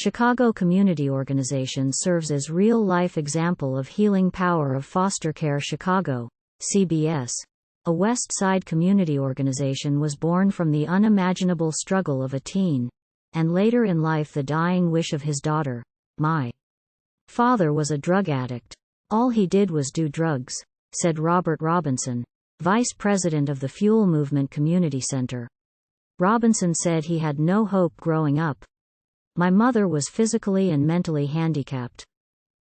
Chicago Community Organization serves as real-life example of healing power of foster care. Chicago, CBS. A West Side community organization was born from the unimaginable struggle of a teen, and later in life the dying wish of his daughter. My father was a drug addict. All he did was do drugs, said Robert Robinson, vice president of the Fuel Movement Community Center. Robinson said he had no hope growing up. My mother was physically and mentally handicapped.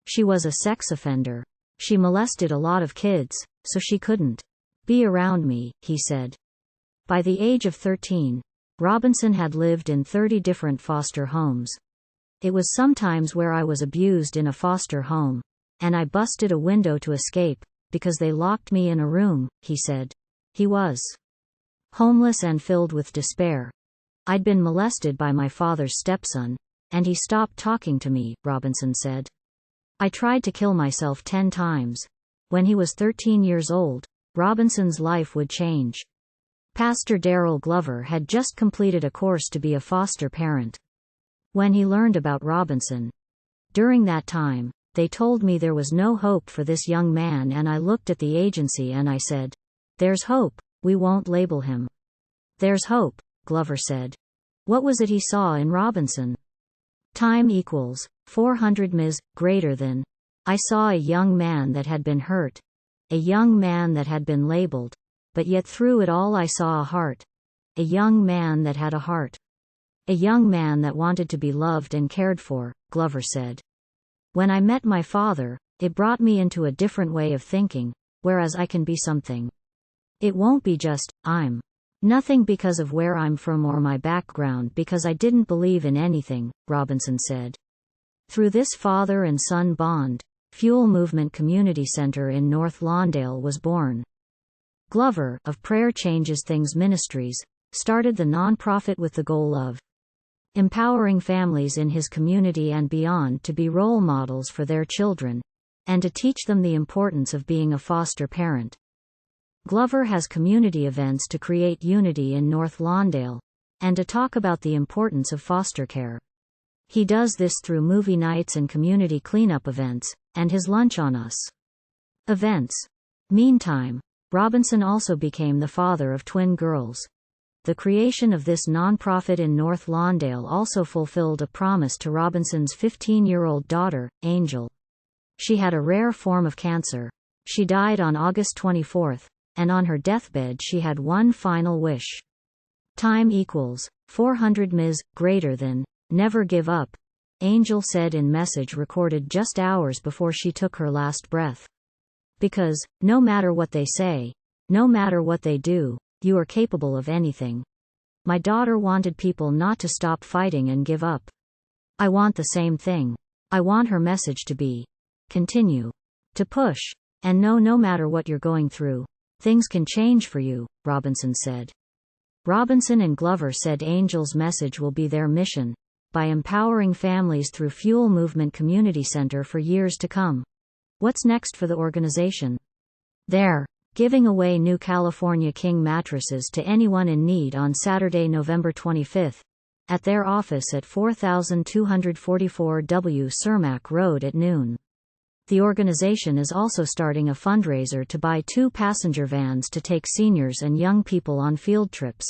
She was a sex offender. She molested a lot of kids, so she couldn't be around me, he said. By the age of 13, Robinson had lived in 30 different foster homes. It was sometimes where I was abused in a foster home, and I busted a window to escape, because they locked me in a room, he said. He was homeless and filled with despair. I'd been molested by my father's stepson, and he stopped talking to me, Robinson said. I tried to kill myself 10 times. When he was 13 years old, Robinson's life would change. Pastor Darrell Glover had just completed a course to be a foster parent. When he learned about Robinson, during that time, they told me there was no hope for this young man, and I looked at the agency and I said, "There's hope, we won't label him." "There's hope," Glover said. What was it he saw in Robinson? Time equals 400 ms. greater than. I saw a young man that had been hurt. A young man that had been labeled. But yet through it all I saw a heart. A young man that had a heart. A young man that wanted to be loved and cared for, Glover said. When I met my father, it brought me into a different way of thinking, whereas I can be something. It won't be just, I'm nothing because of where I'm from or my background, because I didn't believe in anything, Robinson said. Through this father and son bond, Fuel Movement Community Center in North Lawndale was born. Glover, of Prayer Changes Things Ministries, started the nonprofit with the goal of empowering families in his community and beyond to be role models for their children, and to teach them the importance of being a foster parent. Glover has community events to create unity in North Lawndale, and to talk about the importance of foster care. He does this through movie nights and community cleanup events, and his Lunch on Us events. Meantime, Robinson also became the father of twin girls. The creation of this nonprofit in North Lawndale also fulfilled a promise to Robinson's 15-year-old daughter, Angel. She had a rare form of cancer. She died on August 24, and on her deathbed she had one final wish. Time equals 400 ms. greater than. Never give up, Angel said in message recorded just hours before she took her last breath. Because, no matter what they say, no matter what they do, you are capable of anything. My daughter wanted people not to stop fighting and give up. I want the same thing. I want her message to be, continue to push, and know no matter what you're going through, things can change for you, Robinson said. Robinson and Glover said Angel's message will be their mission, by empowering families through Fuel Movement Community Center for years to come. What's next for the organization? They're giving away new California King mattresses to anyone in need on Saturday, November 25, at their office at 4244 W. Cermak Road at noon. The organization is also starting a fundraiser to buy 2 passenger vans to take seniors and young people on field trips.